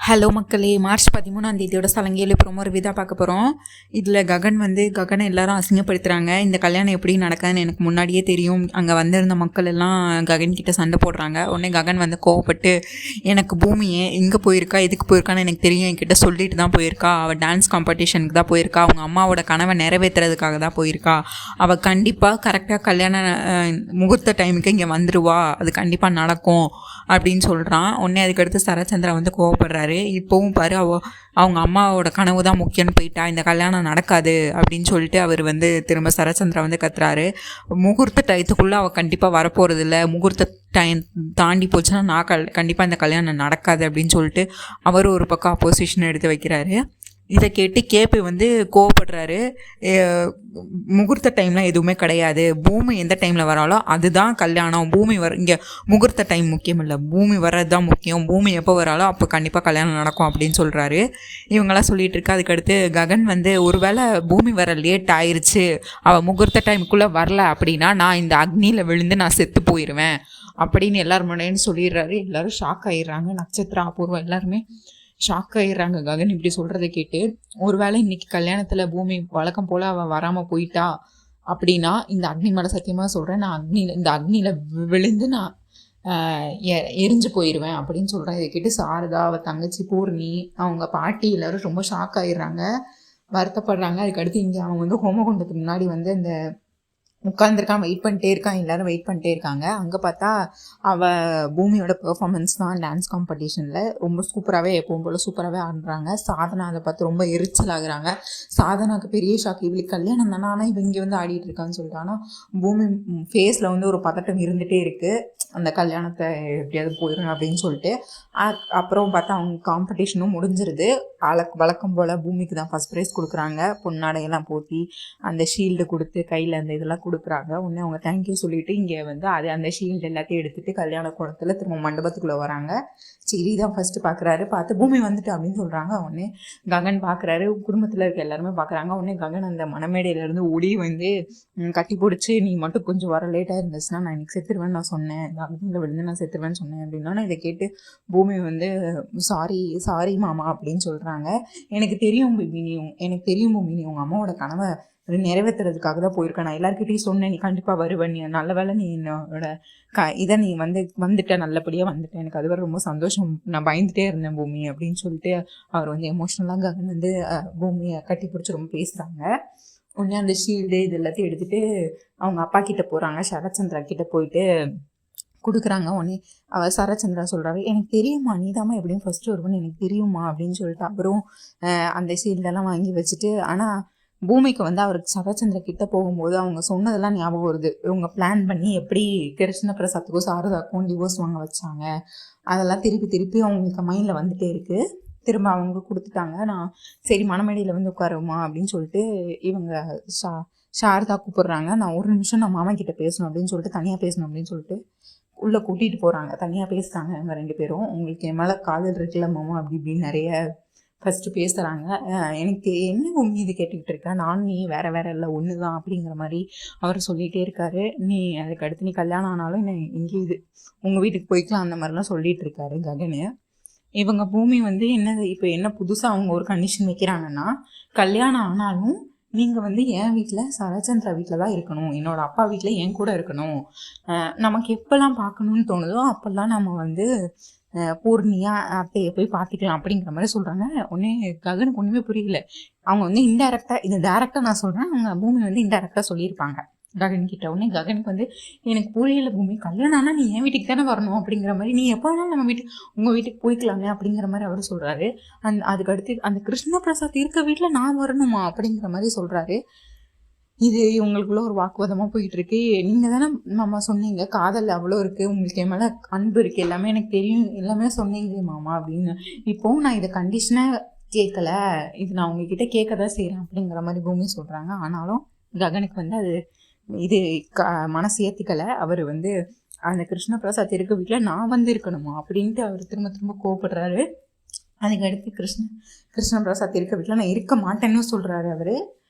Hello மக்களே, March 13 சலங்கையில் promo review தான் பார்க்க போகிறோம். இதில் ககனை எல்லாரும் அசிங்கப்படுத்துகிறாங்க. இந்த கல்யாணம் எப்படி நடக்குதுன்னு எனக்கு முன்னாடியே தெரியும். அங்கே வந்திருந்த மக்கள் எல்லாம் ககன் கிட்ட சண்டை போடுறாங்க. உடனே ககன் வந்து கோவப்பட்டு, எனக்கு பூமியே எங்கே போயிருக்கா, எதுக்கு போயிருக்கான்னு எனக்கு தெரியும், என்கிட்ட சொல்லிட்டு தான் போயிருக்கா. அவள் டான்ஸ் காம்படிஷனுக்கு தான் போயிருக்கா, அவங்க அம்மாவோட கனவை நிறைவேற்றுறதுக்காக தான் போயிருக்கா. அவள் கண்டிப்பாக கரெக்டாக கல்யாண முகூர்த்த டைமுக்கு இங்கே வந்துடுவா, அது கண்டிப்பாக நடக்கும் அப்படின்னு சொல்கிறான். உடனே அதுக்கடுத்து சரச்சந்திரா வந்து கோவப்படுறாரு. இப்போவும் பாரு, அவங்க அம்மாவோட கனவு தான் முக்கியம்னு போயிட்டா, இந்த கல்யாணம் நடக்காது அப்படின்னு சொல்லிட்டு அவர் வந்து திரும்ப சரச்சந்திரா வந்து கத்துறாரு. முகூர்த்த டயத்துக்குள்ளே அவள் கண்டிப்பாக வரப்போகிறது இல்லை, முகூர்த்த டைம் தாண்டி போச்சுன்னா நான் கண்டிப்பாக இந்த கல்யாணம் நடக்காது அப்படின்னு சொல்லிட்டு அவர் ஒரு பக்கம் அப்போசிஷன் எடுத்து வைக்கிறாரு. இதை கேட்டு கேபி வந்து கோவப்படுறாரு. முகூர்த்த டைம்லாம் எதுவுமே கிடையாது, பூமி எந்த டைமில் வராலோ அதுதான் கல்யாணம். பூமி இங்கே முகூர்த்த டைம் முக்கியம் இல்லை, பூமி வர்றது தான் முக்கியம். பூமி எப்போ வராலோ அப்போ கண்டிப்பாக கல்யாணம் நடக்கும் அப்படின்னு சொல்கிறாரு. இவங்கெல்லாம் சொல்லிகிட்டு இருக்கு. அதுக்கடுத்து ககன் வந்து, ஒருவேளை பூமி வர லேட் ஆயிடுச்சு, அவள் முகூர்த்த டைமுக்குள்ளே வரல அப்படின்னா நான் இந்த அக்னியில் விழுந்து நான் செத்து போயிடுவேன் அப்படின்னு எல்லாரும் முன்னேன்னு சொல்லிடுறாரு. எல்லோரும் ஷாக் ஆகிடுறாங்க. நட்சத்திரம், அபூர்வம் எல்லாருமே ஷாக் ஆகிடுறாங்க ககன் இப்படி சொல்கிறத கேட்டு. ஒருவேளை இன்னைக்கு கல்யாணத்தில் பூமி வழக்கம் போல் அவள் வராமல் போயிட்டா அப்படின்னா, இந்த அக்னி மேலே சத்தியமாக சொல்கிறேன், நான் இந்த அக்னியில் விழுந்து நான் எரிஞ்சு போயிடுவேன் அப்படின்னு சொல்கிறேன். இதை கேட்டு சாரதா, அவள் தங்கச்சி பூர்ணி, அவங்க பாட்டி எல்லோரும் ரொம்ப ஷாக் ஆகிடுறாங்க, வருத்தப்படுறாங்க. அதுக்கடுத்து இங்கே அவன் வந்து ஹோமகுண்டத்துக்கு முன்னாடி வந்து இந்த உட்காந்துருக்கான், வெயிட் பண்ணிட்டே இருக்கான். எல்லோரும் வெயிட் பண்ணிட்டே இருக்காங்க. அங்கே பார்த்தா அவள் பூமியோட பெர்ஃபார்மன்ஸ் தான் டான்ஸ் காம்படிஷனில் ரொம்ப சூப்பராகவே, எப்பவும் போல் சூப்பராகவே ஆடுறாங்க. சாதனா அதை பார்த்து ரொம்ப எரிச்சல் ஆகுறாங்க. சாதனாவுக்கு பெரிய ஷாக், இவளுக்கு கல்யாணம் தானே ஆனால் இவங்க வந்து ஆடிட்டு இருக்கான்னு சொல்லிட்டு. ஆனால் பூமி ஃபேஸில் வந்து ஒரு பதட்டம் இருந்துகிட்டே இருக்குது, அந்த கல்யாணத்தை எப்படியாவது போயிடும் அப்படின்னு சொல்லிட்டு. அப்புறம் பார்த்தா அவங்க காம்படிஷனும் முடிஞ்சிருது. வழக்கம் போல் பூமிக்கு தான் ஃபஸ்ட் ப்ரைஸ் கொடுக்குறாங்க. பொன்னாடையெல்லாம் போட்டி அந்த ஷீல்டு கொடுத்து கையில் அந்த இதெல்லாம் கொடுக்குறாங்க. உடனே அவங்க தேங்க்யூ சொல்லிட்டு இங்கே வந்து அந்த ஷீல்டு எல்லாத்தையும் எடுத்துகிட்டு கல்யாண குளத்தில் திரும்ப மண்டபத்துக்குள்ளே வராங்க. சரி தான் ஃபஸ்ட்டு பார்க்குறாரு. பார்த்து பூமி வந்துட்டு அப்படின்னு சொல்கிறாங்க. உடனே ககன் பார்க்குறாரு, குடும்பத்தில் இருக்க எல்லாருமே பார்க்குறாங்க. உடனே ககன் அந்த மணமேடையிலேருந்து ஓடி வந்து கட்டி பிடிச்சி, நீ மட்டும் கொஞ்சம் வர லேட்டாக இருந்துச்சுன்னா நான் இன்னைக்கு செத்துருவேன்னு நான் சொன்னேன், அக்னியில் விழுந்து நான் செத்துருவேன்னு சொன்னேன் அப்படின்னா. இதை கேட்டு பூமி வந்து சாரி மாமா அப்படின்னு சொல்கிறாங்க. எனக்கு தெரியும் பூமி, நீ உங்கள் அம்மாவோட கனவை நிறைவேற்றுறதுக்காக தான் போயிருக்கேன். நான் எல்லாருக்கிட்டையும் சொன்னேன், நீ கண்டிப்பாக வருவேன், நீ நல்ல வேலை, நீ என்னோட இதை நீ வந்துட்ட, நல்லபடியாக வந்துட்டேன், எனக்கு அது வரை ரொம்ப சந்தோஷம், நான் பயந்துகிட்டே இருந்தேன் பூமி அப்படின்னு சொல்லிட்டு அவர் வந்து எமோஷ்னலாக ககன் வந்து பூமியை கட்டி பிடிச்சி ரொம்ப பேசுகிறாங்க. உடனே அந்த ஷீல்டு இது எல்லாத்தையும் எடுத்துகிட்டு அவங்க அப்பா கிட்டே போகிறாங்க. சரச்சந்திரா கிட்டே போயிட்டு கொடுக்குறாங்க. உடனே அவர் சரச்சந்திரா சொல்கிறாரு, எனக்கு தெரியுமா, நீதாம்மா எப்படியும் ஃபஸ்ட்டு வருவேன்னு எனக்கு தெரியுமா அப்படின்னு சொல்லிட்டு அப்புறம் அந்த ஷீல்டெல்லாம் வாங்கி வச்சுட்டு. ஆனால் பூமிக்கு வந்து அவருக்கு சரச்சந்திர கிட்ட போகும்போது அவங்க சொன்னதெல்லாம் ஞாபகம் வருது. இவங்க பிளான் பண்ணி எப்படி கிருஷ்ண பிரசாத்துக்கும் சாரதாக்கும் டிவோர்ஸ் வாங்க வச்சாங்க, அதெல்லாம் திருப்பி அவங்களுக்கு மைண்டில் வந்துகிட்டே இருக்குது. திரும்ப அவங்க கொடுத்துட்டாங்க. நான் சரி மணமேடையில் வந்து உட்காருமா அப்படின்னு சொல்லிட்டு இவங்க சாரதா கூப்பிட்றாங்க. நான் ஒரு நிமிஷம் நான் மாமா கிட்ட பேசணும் அப்படின்னு சொல்லிட்டு, தனியாக பேசணும் அப்படின்னு சொல்லிட்டு உள்ளே கூட்டிகிட்டு போகிறாங்க. தனியாக பேசுகிறாங்க இவங்க ரெண்டு பேரும். உங்களுக்கு என் மேலே காதல் இருக்குல்ல மாமா அப்படி இப்படின்னு நிறைய ஃபஸ்ட்டு பேசுகிறாங்க. எனக்கு என்ன பூமி இது கேட்டுக்கிட்டு இருக்கேன், நீ வேறு இல்லை ஒன்று தான் அப்படிங்கிற மாதிரி அவர் சொல்லிகிட்டே இருக்காரு. நீ அதுக்கு அடுத்து நீ கல்யாணம் ஆனாலும் என்ன எங்கேயும் இது உங்கள் வீட்டுக்கு போய்க்கலாம் அந்த மாதிரிலாம் சொல்லிகிட்டு இருக்காரு ககனு. இவங்க பூமி வந்து இப்போ என்ன புதுசாக அவங்க ஒரு கண்டிஷன் வைக்கிறாங்கன்னா, கல்யாணம் ஆனாலும் நீங்கள் வந்து என் வீட்டில் சரச்சந்திரா வீட்டில் தான் இருக்கணும், என்னோடய அப்பா வீட்டில் என் கூட இருக்கணும், நமக்கு எப்போல்லாம் பார்க்கணுன்னு தோணுதோ அப்போல்லாம் நம்ம வந்து பூர்ணியாக அத்தையை போய் பார்த்துக்கலாம் அப்படிங்கிற மாதிரி சொல்கிறாங்க. உடனே ககனுக்கு ஒன்றுமே புரியல. அவங்க வந்து இன்டெரக்டாக, இது டேரெக்டாக நான் சொல்கிறேன், அவங்க பூமி வந்து இன்டெரக்டாக சொல்லியிருப்பாங்க ககன் கிட்ட. உடனே ககனுக்கு வந்து, எனக்கு புரியல பூமி, கல்யாணம் ஆனால் நீ என் வீட்டுக்கு தானே வரணும் அப்படிங்கிற மாதிரி, நீ எப்போ வேணாலும் நம்ம உங்கள் வீட்டுக்கு போய்க்கலாங்க அப்படிங்கிற மாதிரி அவர் சொல்கிறாரு. அதுக்கடுத்து அந்த கிருஷ்ண பிரசாத் இருக்க வீட்டில் நான் வரணுமா அப்படிங்கிற மாதிரி சொல்கிறாரு. இது இவங்களுக்குள்ள ஒரு வாக்குவாதமாக போயிட்டுருக்கு. நீங்கள் தானே மாமா சொன்னீங்க காதல் அவ்வளோ இருக்குது, உங்களுக்கு என் மேலே அன்பு இருக்குது, எல்லாமே எனக்கு தெரியும், எல்லாமே சொன்னீங்களே மாமா அப்படின்னு. இப்போவும் நான் இதை கண்டிஷனாக கேட்கல, இது நான் உங்ககிட்ட கேட்க தான் செய்கிறேன் அப்படிங்கிற மாதிரி பூமி சொல்கிறாங்க. ஆனாலும் ககனுக்கு வந்து அது இது மனசு ஏற்றுக்கலை. அவர் வந்து அந்த கிருஷ்ண பிரசாத் இருக்க வீட்டில் நான் வந்து இருக்கணுமா அப்படின்ட்டு அவர் திரும்ப கோவப்படுறாரு. அதுக்கடுத்து கிருஷ்ண பிரசாத் இருக்க வீட்டில் நான் இருக்க மாட்டேன்னு சொல்கிறாரு அவர்.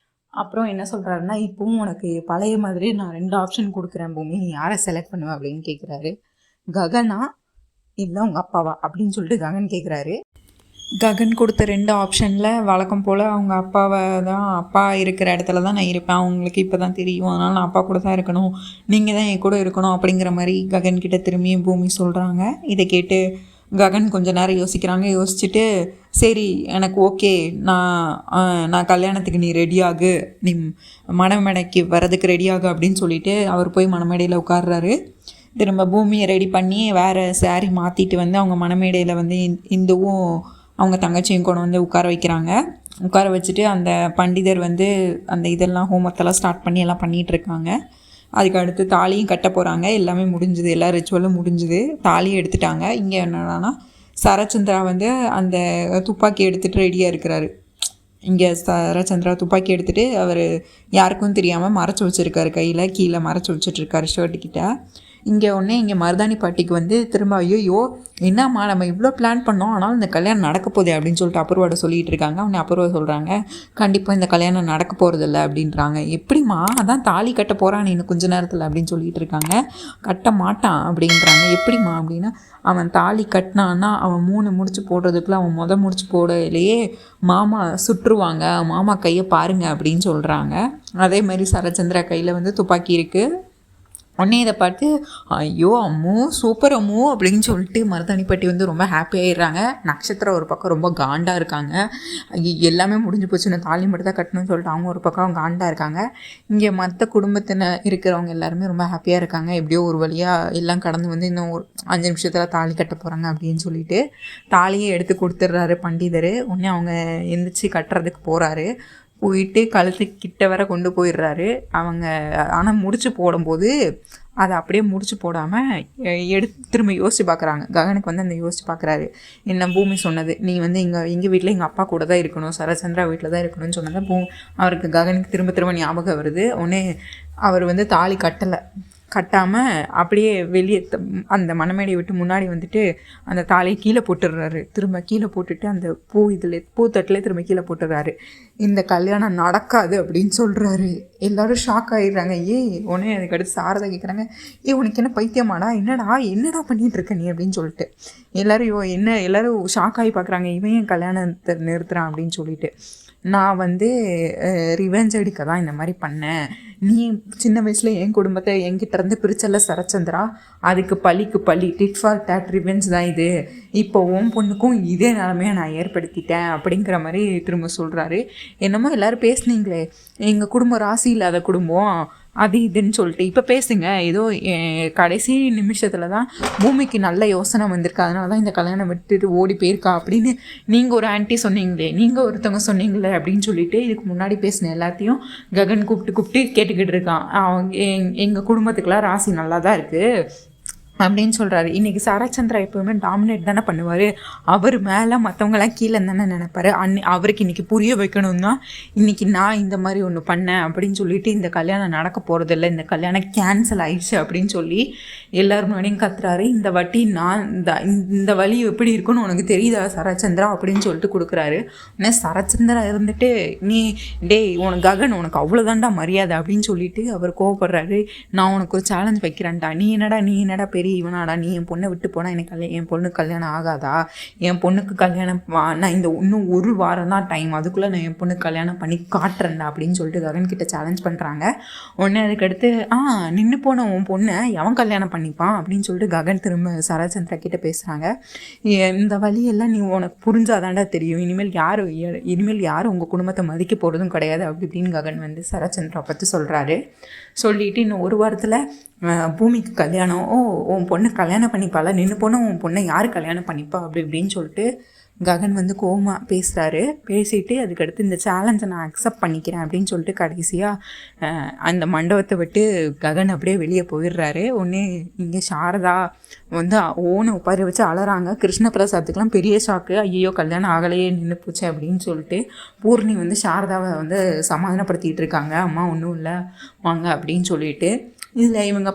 அப்புறம் என்ன சொல்கிறாருன்னா, இப்போவும் உனக்கு பழைய மாதிரி நான் 2 ஆப்ஷன் கொடுக்குறேன் பூமி, நீ யாரை செலக்ட் பண்ணுவேன் அப்படின்னு கேட்குறாரு. ககனா இல்லை உங்கள் அப்பாவா அப்படின்னு சொல்லிட்டு ககன் கேட்குறாரு. ககன் கொடுத்த 2 ஆப்ஷனில் வழக்கம் போல் அவங்க அப்பாவை தான், அப்பா இருக்கிற இடத்துல தான் நான் இருப்பேன், அவங்களுக்கு இப்போ தான் தெரியும், அதனால் நான் அப்பா கூட தான் இருக்கணும், நீங்கள் தான் என் கூட இருக்கணும் அப்படிங்கிற மாதிரி ககன் கிட்ட திரும்பியும் பூமி சொல்கிறாங்க. இதை கேட்டு ககன் கொஞ்ச நேரம் யோசிக்கிறாங்க. யோசிச்சுட்டு சரி எனக்கு ஓகே, நான் கல்யாணத்துக்கு நீ ரெடியாகு, நீ மணமேடைக்கு வர்றதுக்கு ரெடியாகு அப்படின்னு சொல்லிட்டு அவர் போய் மணமேடையில் உட்கார்றாரு. திரும்ப பூமியை ரெடி பண்ணி வேறு சாரீ மாற்றிட்டு வந்து அவங்க மணமேடையில் வந்து இந்துவும் அவங்க தங்கச்சியும் கொண்டு வந்து உட்கார வைக்கிறாங்க. உட்கார வச்சுட்டு அந்த பண்டிதர் வந்து அந்த இதெல்லாம் ஹோம்ஒர்க்கெல்லாம் ஸ்டார்ட் பண்ணி எல்லாம் பண்ணிகிட்ருக்காங்க. அதுக்கு அடுத்து தாலியும் கட்ட போகிறாங்க. எல்லாமே முடிஞ்சுது, எல்லா ரிச்சுவலும் முடிஞ்சுது, தாலியும் எடுத்துட்டாங்க. இங்கே என்னன்னா சரச்சந்திரா வந்து அந்த துப்பாக்கி எடுத்துகிட்டு ரெடியாக இருக்கிறாரு. இங்கே சரச்சந்திரா துப்பாக்கி எடுத்துகிட்டு அவர் யாருக்கும் தெரியாமல் மறைச்சி வச்சுருக்காரு, கையில் கீழே மறைச்சி வச்சுட்ருக்காரு ஷர்ட்டுக்கிட்ட. இங்கே மருதாணி பாட்டிக்கு வந்து திரும்ப ஐயோ என்னம்மா நம்ம இவ்வளோ பிளான் பண்ணோம், ஆனால் இந்த கல்யாணம் நடக்க போதே அப்படின்னு சொல்லிட்டு அபூர்வோட சொல்லிகிட்டு இருக்காங்க. அவனை அபூர்வா சொல்கிறாங்க கண்டிப்பாக இந்த கல்யாணம் நடக்க போகிறதில்ல அப்படின்றாங்க. எப்படிம்மா, அதான் தாலி கட்ட போகிறான் இன்னும் கொஞ்ச நேரத்தில் அப்படின்னு சொல்லிகிட்டு இருக்காங்க. கட்ட மாட்டான் அப்படின்றாங்க. எப்படிம்மா அப்படின்னா, அவன் தாலி கட்டினான்னா அவன் 3 முடிச்சு போடுறதுக்குள்ள அவன் முடிச்சு போடலையே மாமா சுற்றுவாங்க, மாமா கையை பாருங்க அப்படின்னு சொல்கிறாங்க. அதே மாதிரி சரச்சந்திரா கையில் வந்து துப்பாக்கி இருக்குது. உடனே இதை பார்த்து ஐயோ அம்மோ சூப்பர் அம்மோ அப்படின்னு சொல்லிட்டு மருதாணிப்பட்டி வந்து ரொம்ப ஹாப்பி ஆகிடுறாங்க. நட்சத்திரம் ஒரு பக்கம் ரொம்ப காண்டாக இருக்காங்க. எல்லாமே முடிஞ்சு போச்சு, நான் தாலி மட்டும் தான் கட்டணும்னு சொல்லிட்டு அவங்க ஒரு பக்கம் காண்டாக இருக்காங்க. இங்கே மற்ற குடும்பத்தின இருக்கிறவங்க எல்லாருமே ரொம்ப ஹாப்பியாக இருக்காங்க. எப்படியோ ஒரு வழியாக எல்லாம் கடந்து வந்து இன்னும் ஒரு 5 நிமிஷத்தில் தாலி கட்ட போகிறாங்க அப்படின்னு சொல்லிட்டு தாலியை எடுத்து கொடுத்துட்றாரு பண்டிதர். உடனே அவங்க எந்திரிச்சு கட்டுறதுக்கு போகிறாரு. போயிட்டு கழுத்துக்கிட்ட வர கொண்டு போயிடுறாரு அவங்க. ஆனால் முடிச்சு போடும்போது அதை அப்படியே முடிச்சு போடாமல் திரும்ப யோசிச்சு பார்க்குறாங்க. ககனுக்கு வந்து அந்த யோசிச்சு பார்க்குறாரு. என்ன பூமி சொன்னது, நீ வந்து எங்கள் வீட்டில் எங்கள் அப்பா கூட தான் இருக்கணும், சரச்சந்திரா வீட்டில் தான் இருக்கணும்னு சொன்னதை அவருக்கு ககனுக்கு திரும்ப திரும்ப ஞாபகம் வருது. உடனே அவர் வந்து தாலி கட்டாமல் அப்படியே வெளியே அந்த மணமேடையை விட்டு முன்னாடி வந்துட்டு அந்த தாலியை கீழே போட்டுடுறாரு. திரும்ப கீழே போட்டுட்டு அந்த பூத்தட்டில் திரும்ப கீழே போட்டுடுறாரு. இந்த கல்யாணம் நடக்காது அப்படின்னு சொல்கிறாரு. எல்லோரும் ஷாக் ஆகிடுறாங்க. உடனே அதுக்கடுத்து சாரதா கேட்குறாங்க, உனக்கு என்ன பைத்தியமாடா, என்னடா பண்ணிகிட்டு இருக்க நீ அப்படின்னு சொல்லிட்டு எல்லோரும் ஷாக் ஆகி பார்க்குறாங்க. இவன் என் கல்யாணத்தை நிறுத்துறான் அப்படின்னு சொல்லிட்டு. நான் வந்து ரிவெஞ்ச் எடுக்க தான் இந்த மாதிரி பண்ணேன். நீ சின்ன வயசில் என் குடும்பத்தை என்கிட்ட இருந்து பிரிச்சல சரச்சந்திரா, அதுக்கு பழி டிட் ஃபார் டேட் ரிவெஞ்ச் தான் இது. இப்போ உன் பொண்ணுக்கும் இதே நிலமையை நான் ஏற்படுத்திட்டேன் அப்படிங்கிற மாதிரி திரும்ப சொல்கிறாரு. என்னமோ எல்லோரும் பேசுனீங்களே, எங்கள் குடும்பம் ராசி இல்லாத குடும்பம் அது இதுன்னு சொல்லிட்டு இப்போ பேசுங்க. ஏதோ கடைசி நிமிஷத்தில் தான் பூமிக்கு நல்ல யோசனை வந்திருக்கு, அதனால தான் இந்த கல்யாணம் விட்டுட்டு ஓடி போயிருக்கா அப்படின்னு நீங்கள் ஒரு ஆன்ட்டி சொன்னீங்களே, நீங்கள் ஒருத்தவங்க சொன்னீங்களே அப்படின்னு சொல்லிட்டு இதுக்கு முன்னாடி பேசின எல்லாத்தையும் ககன் கூப்பிட்டு கேட்டுக்கிட்டு இருக்கான். எங்கள் குடும்பத்துக்கெல்லாம் ராசி நல்லா தான் இருக்குது அப்படின்னு சொல்கிறாரு. இன்றைக்கி சரச்சந்திரா எப்போவுமே டாமினேட் தானே பண்ணுவார். அவர் மேலே மற்றவங்களாம் கீழே தானே நினைப்பார். அவருக்கு இன்றைக்கி புரிய வைக்கணும் தான் இன்றைக்கி நான் இந்த மாதிரி ஒன்று பண்ணேன் அப்படின்னு சொல்லிட்டு இந்த கல்யாணம் நடக்க போகிறதில்ல, இந்த கல்யாணம் கேன்சல் ஆயிடுச்சு அப்படின்னு சொல்லி எல்லோரும் முன்னாடியும் கத்துறாரு. இந்த வாட்டி நான் இந்த வழி எப்படி இருக்குன்னு உனக்கு தெரியுதா சரச்சந்திரா அப்படின்னு சொல்லிட்டு கொடுக்குறாரு. உடனே சரச்சந்திரா இருந்துட்டு உனக்கு ககன் உனக்கு அவ்வளோதான்டா மரியாதை அப்படின்னு சொல்லிட்டு அவர் கோவப்படுறாரு. நான் உனக்கு ஒரு சேலஞ்ச் வைக்கிறேன்டா, நீ என்னடா பெரிய இவனாடா, நீ என் பொண்ணை விட்டு போனால் எனக்கு என் பொண்ணுக்கு கல்யாணம் ஆகாதா, என் பொண்ணுக்கு கல்யாணம் நான் இன்னும் 1 வாரம் தான் டைம், அதுக்குள்ளே நான் என் பொண்ணுக்கு கல்யாணம் பண்ணி காட்டுறேன்டா அப்படின்னு சொல்லிட்டு ககன் கிட்ட சேலஞ்ச் பண்ணுறாங்க. உடனே அதுக்கடுத்து நின்று போன உன் பொண்ணை எவன் கல்யாணம் பண்ணிப்பான் அப்படின்னு சொல்லிட்டு ககன் திரும்ப சரச்சந்திரா கிட்ட பேசுகிறாங்க. இந்த வழியெல்லாம் நீ உனக்கு புரிஞ்சாதாண்டா தெரியும், இனிமேல் யாரும் உங்கள் குடும்பத்தை மதிக்க போகிறதும் கிடையாது அப்படி இப்படின்னு ககன் வந்து சரச்சந்திரா பற்றி சொல்கிறாரு. சொல்லிட்டு இன்னும் 1 வாரத்தில் பூமிக்கு கல்யாணம், உன் பொண்ணு கல்யாணம் பண்ணிப்பால, நின்று போன உன் பொண்ணை யார் கல்யாணம் பண்ணிப்பா அப்படி இப்படின்னு சொல்லிட்டு ககன் வந்து கோவமாக பேசுகிறாரு. பேசிட்டு அதுக்கடுத்து இந்த சேலஞ்சை நான் அக்செப்ட் பண்ணிக்கிறேன் அப்படின்னு சொல்லிட்டு கடைசியாக அந்த மண்டபத்தை விட்டு ககன் அப்படியே வெளியே போயிடுறாரு. உடனே இங்கே சாரதா வந்து ஓனை உட்கார வச்சு அலறாங்க. கிருஷ்ணபிரசாத்துக்கெலாம் பெரிய ஷாக்கு, ஐயோ கல்யாணம் ஆகலையே நின்று போச்சு அப்படின்னு சொல்லிட்டு பூர்ணி வந்து சாரதாவை வந்து சமாதானப்படுத்திகிட்டு இருக்காங்க. அம்மா ஒன்றும் இல்லை வாங்க அப்படின்னு சொல்லிட்டு. இதில் இவங்க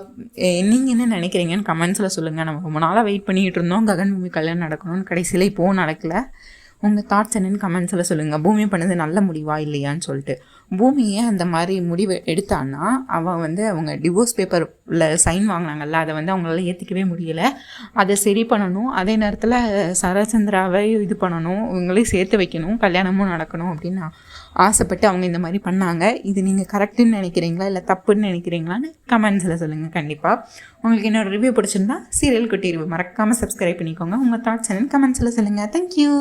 நீங்கள் என்ன நினைக்கிறீங்கன்னு கமெண்ட்ஸில் சொல்லுங்கள். நம்ம ரொம்ப நாளாக வெயிட் பண்ணிகிட்டு இருந்தோம் ககன் பூமி கல்யாணம் நடக்கணும்னு, கடைசியில் இப்போவும் நடக்கலை. உங்கள் தாட்ஸ் என்னன்னு கமெண்ட்ஸில் சொல்லுங்கள். பூமி பண்ணது நல்ல முடிவா இல்லையான்னு சொல்லிட்டு. பூமியே அந்த மாதிரி முடிவு எடுத்தான்னா அவள் வந்து அவங்க டிவோர்ஸ் பேப்பரில் சைன் வாங்கினாங்கல்ல, அதை வந்து அவங்களால ஏற்றுக்கவே முடியலை. அதை சரி பண்ணணும், அதே நேரத்தில் சரச்சந்திராவை இது பண்ணணும், இவங்களையும் சேர்த்து வைக்கணும், கல்யாணமும் நடக்கணும் அப்படின்னு ஆசைப்பட்டு அவங்க இந்த மாதிரி பண்ணாங்க. இது நீங்கள் கரெக்டுன்னு நினைக்கிறீங்களா இல்லை தப்புன்னு நினைக்கிறீங்களான்னு கமெண்ட்ஸில் சொல்லுங்கள். கண்டிப்பாக உங்களுக்கு என்னோடய ரிவ்யூ பிடிச்சிருந்தா சீரியல் குட்டி ரிவ்யூ மறக்காமல் சப்ஸ்கிரைப் பண்ணிக்கோங்க. உங்கள் தாட்ஸ் என்னன்னு கமெண்ட்ஸில் சொல்லுங்கள். தேங்க்யூ.